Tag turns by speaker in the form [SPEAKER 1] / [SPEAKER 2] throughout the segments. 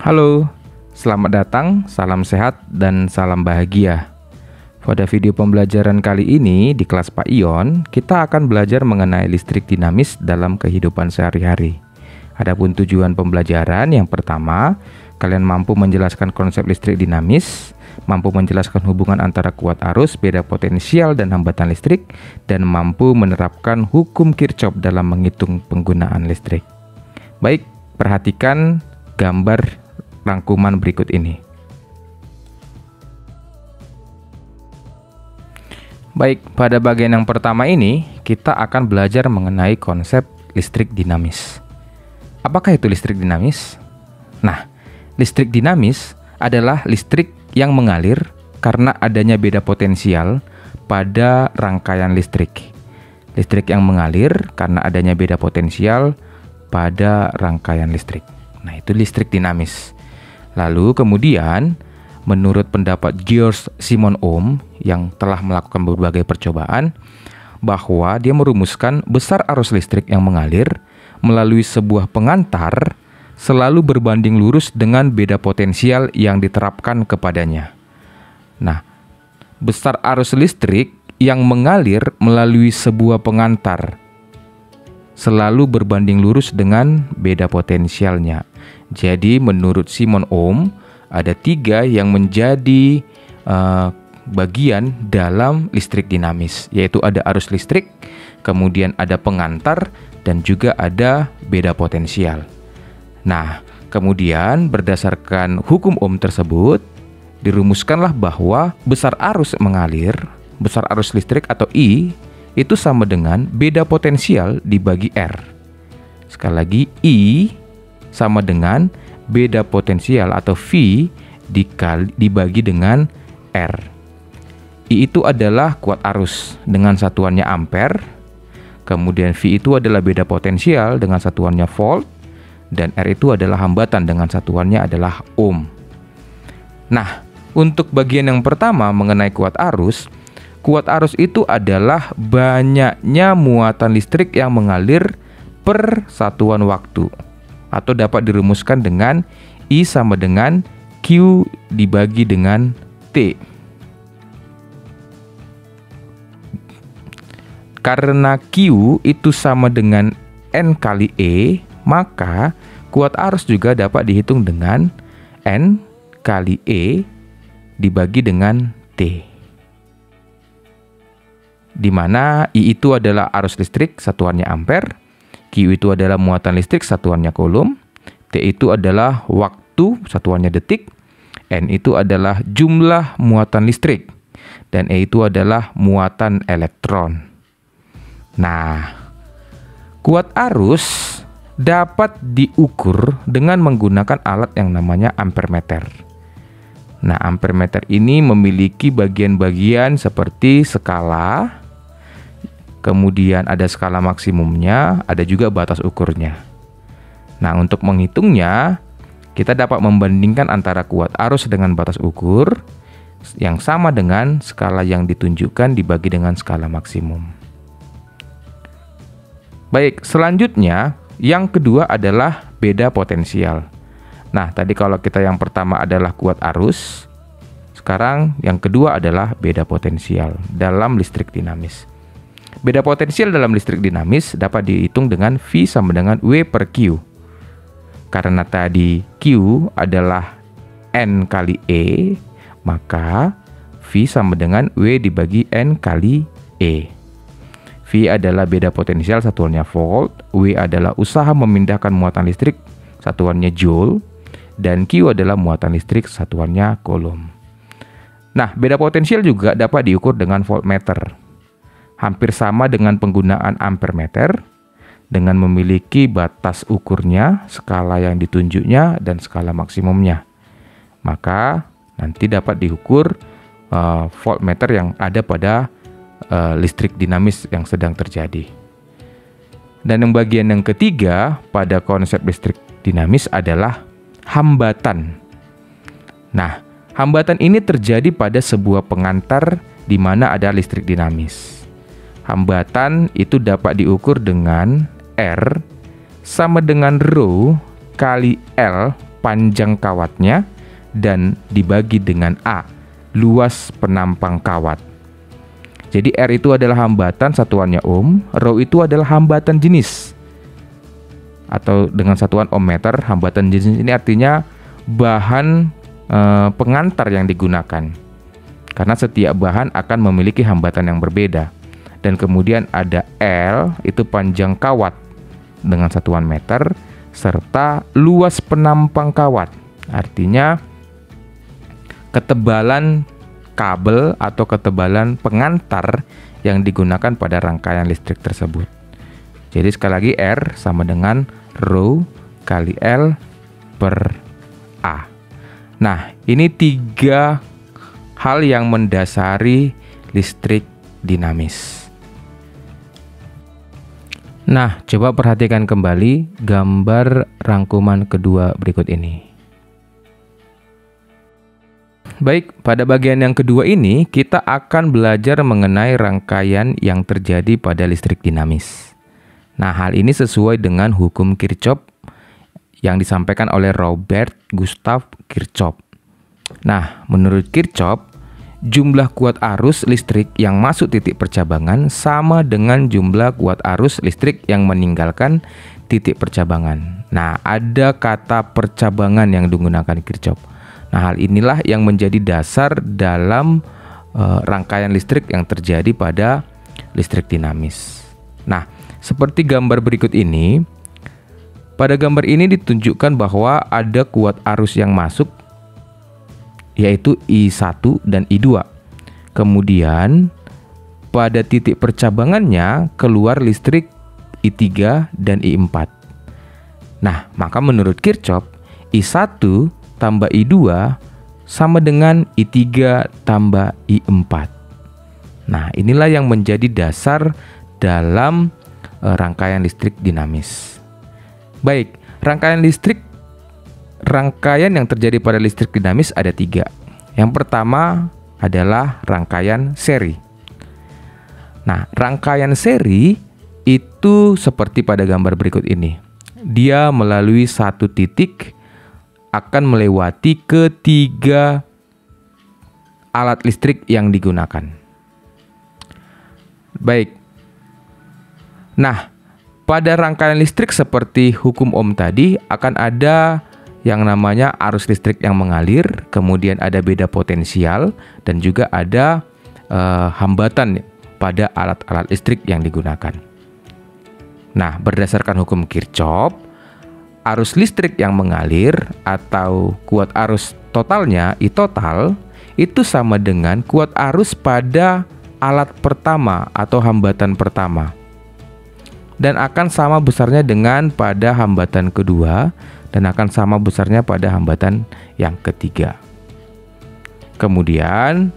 [SPEAKER 1] Halo, selamat datang, salam sehat, dan salam bahagia. Pada video pembelajaran kali ini di kelas Pak Ion, kita akan belajar mengenai listrik dinamis dalam kehidupan sehari-hari. Adapun tujuan pembelajaran yang pertama, kalian mampu menjelaskan konsep listrik dinamis, mampu menjelaskan hubungan antara kuat arus, beda potensial, dan hambatan listrik, dan mampu menerapkan hukum Kirchhoff dalam menghitung penggunaan listrik. Baik, perhatikan gambar rangkuman berikut ini. Baik, pada bagian yang pertama ini kita akan belajar mengenai konsep listrik dinamis. Apakah itu listrik dinamis? Nah, listrik dinamis adalah listrik yang mengalir karena adanya beda potensial pada rangkaian listrik. Listrik yang mengalir karena adanya beda potensial pada rangkaian listrik. Nah, itu listrik dinamis. Lalu kemudian, menurut pendapat George Simon Ohm yang telah melakukan berbagai percobaan, bahwa dia merumuskan besar arus listrik yang mengalir melalui sebuah pengantar selalu berbanding lurus dengan beda potensial yang diterapkan kepadanya. Nah, besar arus listrik yang mengalir melalui sebuah pengantar selalu berbanding lurus dengan beda potensialnya. Jadi menurut Simon Ohm ada 3 yang menjadi bagian dalam listrik dinamis, yaitu ada arus listrik, kemudian ada pengantar, dan juga ada beda potensial. Nah, kemudian berdasarkan hukum Ohm tersebut, dirumuskanlah bahwa besar arus mengalir, besar arus listrik atau I, itu sama dengan beda potensial dibagi R. Sekali lagi, I sama dengan beda potensial atau V dibagi dengan R. I itu adalah kuat arus dengan satuannya ampere, kemudian V itu adalah beda potensial dengan satuannya volt, dan R itu adalah hambatan dengan satuannya adalah ohm. Nah, untuk bagian yang pertama mengenai kuat arus itu adalah banyaknya muatan listrik yang mengalir per satuan waktu, atau dapat dirumuskan dengan I sama dengan Q dibagi dengan T. Karena Q itu sama dengan N kali E, maka kuat arus juga dapat dihitung dengan N kali E dibagi dengan T. Di mana I itu adalah arus listrik, satuannya ampere, Q itu adalah muatan listrik, satuannya coulomb, T itu adalah waktu, satuannya detik, N itu adalah jumlah muatan listrik, dan E itu adalah muatan elektron. Nah, kuat arus dapat diukur dengan menggunakan alat yang namanya ampermeter. Nah, ampermeter ini memiliki bagian-bagian seperti skala, kemudian ada skala maksimumnya, ada juga batas ukurnya. Nah, untuk menghitungnya, kita dapat membandingkan antara kuat arus dengan batas ukur yang sama dengan skala yang ditunjukkan dibagi dengan skala maksimum. Baik, selanjutnya yang kedua adalah beda potensial. Nah, tadi kalau kita yang pertama adalah kuat arus, sekarang yang kedua adalah beda potensial dalam listrik dinamis. Beda potensial dalam listrik dinamis dapat dihitung dengan V sama dengan W per Q. Karena tadi Q adalah N kali E, maka V sama dengan W dibagi N kali E. V adalah beda potensial, satuannya volt, W adalah usaha memindahkan muatan listrik, satuannya joule, dan Q adalah muatan listrik, satuannya coulomb. Nah, beda potensial juga dapat diukur dengan voltmeter. Hampir sama dengan penggunaan ampermeter, dengan memiliki batas ukurnya, skala yang ditunjuknya, dan skala maksimumnya. Maka nanti dapat diukur voltmeter yang ada pada listrik dinamis yang sedang terjadi. Dan yang bagian yang ketiga pada konsep listrik dinamis adalah hambatan. Nah, hambatan ini terjadi pada sebuah pengantar di mana ada listrik dinamis. Hambatan itu dapat diukur dengan R sama dengan rho kali L panjang kawatnya, dan dibagi dengan A, luas penampang kawat. Jadi R itu adalah hambatan, satuannya ohm, rho itu adalah hambatan jenis, atau dengan satuan ohm meter. Hambatan jenis ini artinya bahan pengantar yang digunakan, karena setiap bahan akan memiliki hambatan yang berbeda. Dan kemudian ada L, itu panjang kawat dengan satuan meter, serta luas penampang kawat, artinya ketebalan kabel atau ketebalan pengantar yang digunakan pada rangkaian listrik tersebut. Jadi sekali lagi R sama dengan rho kali L per A. Nah, ini 3 hal yang mendasari listrik dinamis. Nah, coba perhatikan kembali gambar rangkuman kedua berikut ini. Baik, pada bagian yang kedua ini kita akan belajar mengenai rangkaian yang terjadi pada listrik dinamis. Nah, hal ini sesuai dengan hukum Kirchhoff yang disampaikan oleh Robert Gustav Kirchhoff. Nah, menurut Kirchhoff, jumlah kuat arus listrik yang masuk titik percabangan sama dengan jumlah kuat arus listrik yang meninggalkan titik percabangan. Nah, ada kata percabangan yang digunakan Kirchhoff. Nah, hal inilah yang menjadi dasar dalam rangkaian listrik yang terjadi pada listrik dinamis. Nah, seperti gambar berikut ini. Pada gambar ini ditunjukkan bahwa ada kuat arus yang masuk, yaitu I1 dan I2. Kemudian pada titik percabangannya keluar listrik I3 dan I4. Nah, maka menurut Kirchhoff, I1 tambah I2 sama dengan I3 tambah I4. Nah, inilah yang menjadi dasar dalam rangkaian listrik dinamis. Baik, rangkaian yang terjadi pada listrik dinamis ada 3. Yang pertama adalah rangkaian seri. Nah, rangkaian seri itu seperti pada gambar berikut ini. Dia melalui satu titik akan melewati ketiga alat listrik yang digunakan. Baik. Nah, pada rangkaian listrik seperti hukum Ohm tadi akan ada yang namanya arus listrik yang mengalir, kemudian ada beda potensial, dan juga ada hambatan pada alat-alat listrik yang digunakan. Nah, berdasarkan hukum Kirchhoff, arus listrik yang mengalir atau kuat arus totalnya, I total, itu sama dengan kuat arus pada alat pertama atau hambatan pertama. Dan akan sama besarnya dengan pada hambatan kedua, dan akan sama besarnya pada hambatan yang ketiga. Kemudian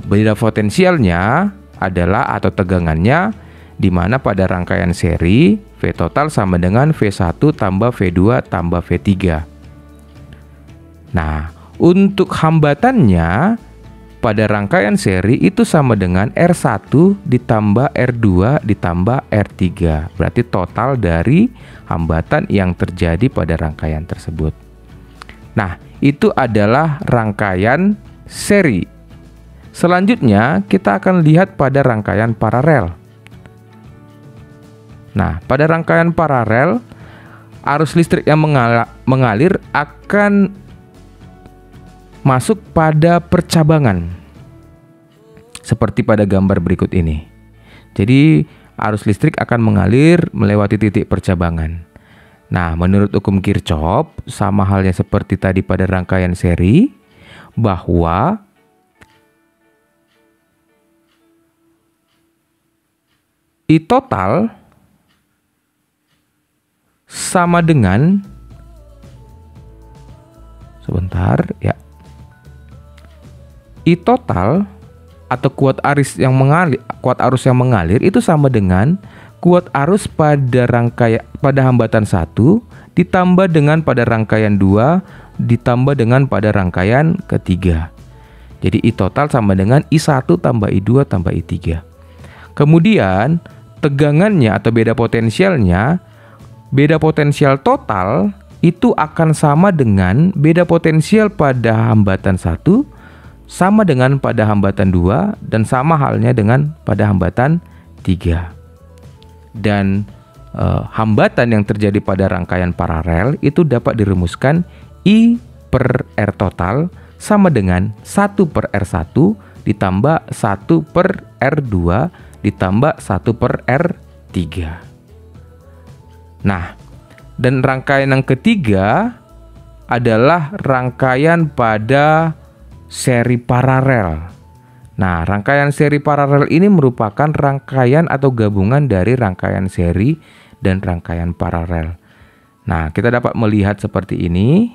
[SPEAKER 1] beda potensialnya adalah atau tegangannya, di mana pada rangkaian seri V total sama dengan V1 tambah V2 tambah V3. Nah, untuk hambatannya pada rangkaian seri itu sama dengan R1 ditambah R2 ditambah R3. Berarti total dari hambatan yang terjadi pada rangkaian tersebut. Nah, itu adalah rangkaian seri. Selanjutnya kita akan lihat pada rangkaian paralel. Nah, pada rangkaian paralel, arus listrik yang mengalir akan masuk pada percabangan seperti pada gambar berikut ini. Jadi arus listrik akan mengalir melewati titik percabangan. Nah, menurut hukum Kirchhoff sama halnya seperti tadi pada rangkaian seri, bahwa I total sama dengan, sebentar ya, I total atau kuat arus yang mengalir itu sama dengan kuat arus pada hambatan 1 ditambah dengan pada rangkaian 2 ditambah dengan pada rangkaian ketiga. Jadi I total sama dengan I1 tambah I2 tambah I3. Kemudian tegangannya atau beda potensialnya, beda potensial total itu akan sama dengan beda potensial pada hambatan 1, sama dengan pada hambatan 2, dan sama halnya dengan pada hambatan 3. Dan hambatan yang terjadi pada rangkaian paralel itu dapat dirumuskan I per R total sama dengan 1 per R1 ditambah 1 per R2 ditambah 1 per R3. Nah, dan rangkaian yang ketiga adalah rangkaian pada seri paralel. Nah, rangkaian seri paralel ini merupakan rangkaian atau gabungan dari rangkaian seri dan rangkaian paralel. Nah, kita dapat melihat seperti ini.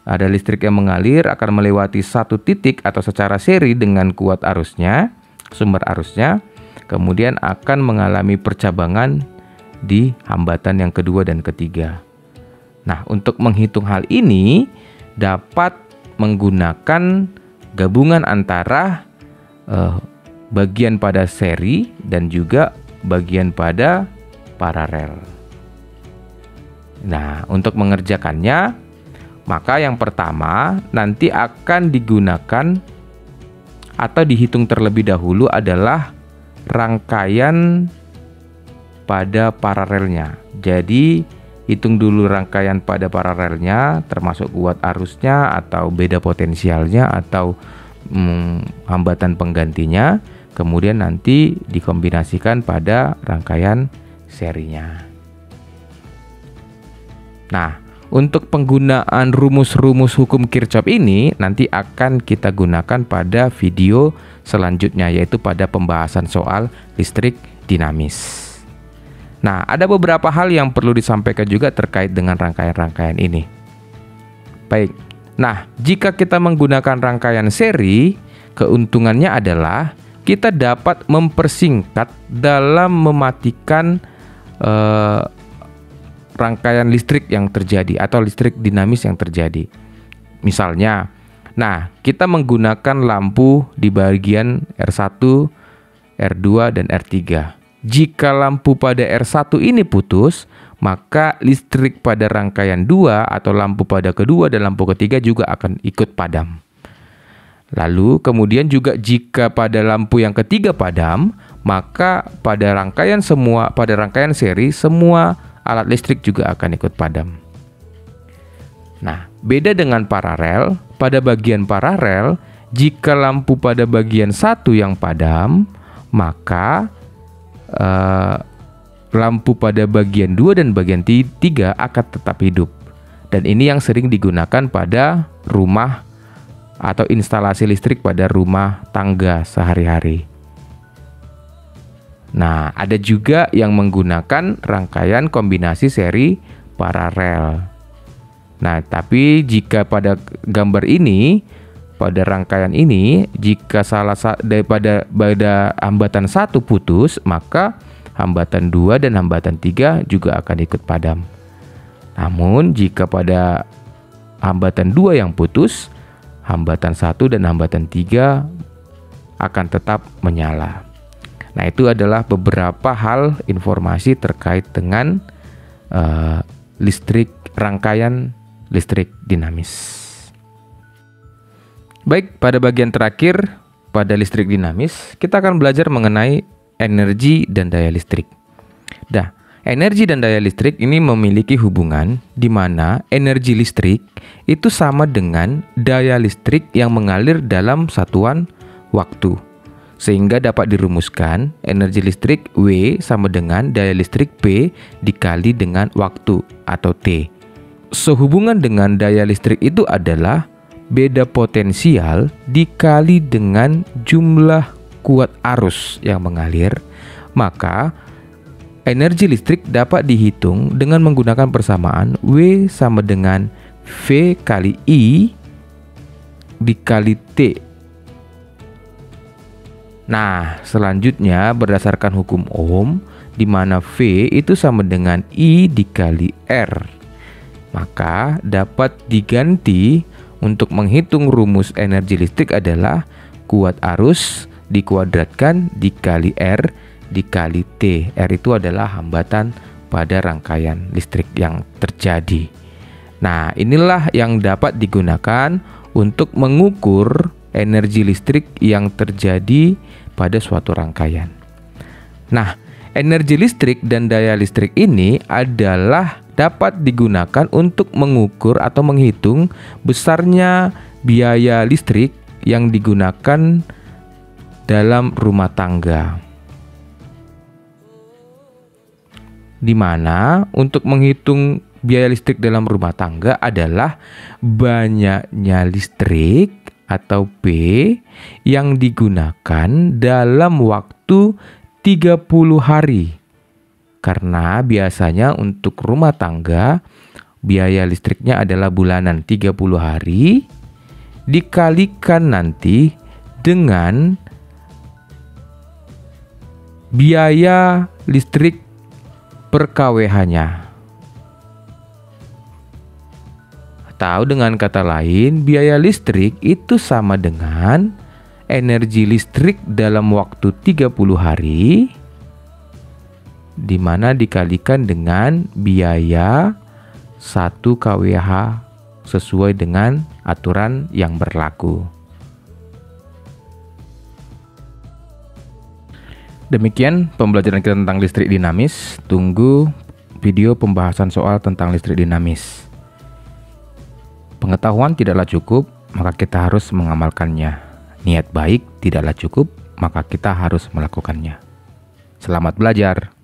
[SPEAKER 1] Ada listrik yang mengalir akan melewati satu titik atau secara seri dengan kuat arusnya, sumber arusnya, kemudian akan mengalami percabangan di hambatan yang kedua dan ketiga. Nah, untuk menghitung hal ini dapat menggunakan gabungan antara bagian pada seri dan juga bagian pada paralel. Nah, untuk mengerjakannya, maka yang pertama nanti akan digunakan atau dihitung terlebih dahulu adalah rangkaian pada paralelnya. Jadi hitung dulu rangkaian pada paralelnya, termasuk kuat arusnya atau beda potensialnya atau hambatan penggantinya. Kemudian nanti dikombinasikan pada rangkaian serinya. Nah, untuk penggunaan rumus-rumus hukum Kirchhoff ini nanti akan kita gunakan pada video selanjutnya, yaitu pada pembahasan soal listrik dinamis. Nah, ada beberapa hal yang perlu disampaikan juga terkait dengan rangkaian-rangkaian ini. Baik, nah jika kita menggunakan rangkaian seri, keuntungannya adalah kita dapat mempersingkat dalam mematikan rangkaian listrik yang terjadi atau listrik dinamis yang terjadi. Misalnya, nah kita menggunakan lampu di bagian R1, R2, dan R3. Jika lampu pada R1 ini putus, maka listrik pada rangkaian 2 atau lampu pada kedua dan lampu ketiga juga akan ikut padam. Lalu kemudian juga jika pada lampu yang ketiga padam, maka pada rangkaian seri semua alat listrik juga akan ikut padam. Nah, beda dengan paralel. Pada bagian paralel, jika lampu pada bagian 1 yang padam, maka lampu pada bagian 2 dan bagian 3 akan tetap hidup. Dan ini yang sering digunakan pada rumah atau instalasi listrik pada rumah tangga sehari-hari. Nah, ada juga yang menggunakan rangkaian kombinasi seri paralel. Nah, tapi jika pada gambar ini, pada rangkaian ini, jika daripada hambatan 1 putus, maka hambatan 2 dan hambatan 3 juga akan ikut padam. Namun, jika pada hambatan 2 yang putus, hambatan 1 dan hambatan 3 akan tetap menyala. Nah, itu adalah beberapa hal informasi terkait dengan rangkaian listrik dinamis. Baik, pada bagian terakhir pada listrik dinamis, kita akan belajar mengenai energi dan daya listrik. Nah, energi dan daya listrik ini memiliki hubungan di mana energi listrik itu sama dengan daya listrik yang mengalir dalam satuan waktu. Sehingga dapat dirumuskan energi listrik W sama dengan daya listrik P dikali dengan waktu atau T. Sehubungan dengan daya listrik itu adalah beda potensial dikali dengan jumlah kuat arus yang mengalir, maka energi listrik dapat dihitung dengan menggunakan persamaan W sama dengan V kali I dikali T. Nah, selanjutnya berdasarkan hukum Ohm, di mana V itu sama dengan I dikali R, maka dapat diganti untuk menghitung rumus energi listrik adalah kuat arus dikuadratkan dikali R dikali T. R itu adalah hambatan pada rangkaian listrik yang terjadi. Nah, inilah yang dapat digunakan untuk mengukur energi listrik yang terjadi pada suatu rangkaian. Nah, energi listrik dan daya listrik ini adalah dapat digunakan untuk mengukur atau menghitung besarnya biaya listrik yang digunakan dalam rumah tangga. Di mana untuk menghitung biaya listrik dalam rumah tangga adalah banyaknya listrik atau P yang digunakan dalam waktu 30 hari. Karena biasanya untuk rumah tangga biaya listriknya adalah bulanan 30 hari dikalikan nanti dengan biaya listrik per kWh-nya. Atau dengan kata lain, biaya listrik itu sama dengan energi listrik dalam waktu 30 hari di mana dikalikan dengan biaya 1 kWh sesuai dengan aturan yang berlaku. Demikian pembelajaran kita tentang listrik dinamis. Tunggu video pembahasan soal tentang listrik dinamis. Pengetahuan tidaklah cukup, maka kita harus mengamalkannya. Niat baik tidaklah cukup, maka kita harus melakukannya. Selamat belajar.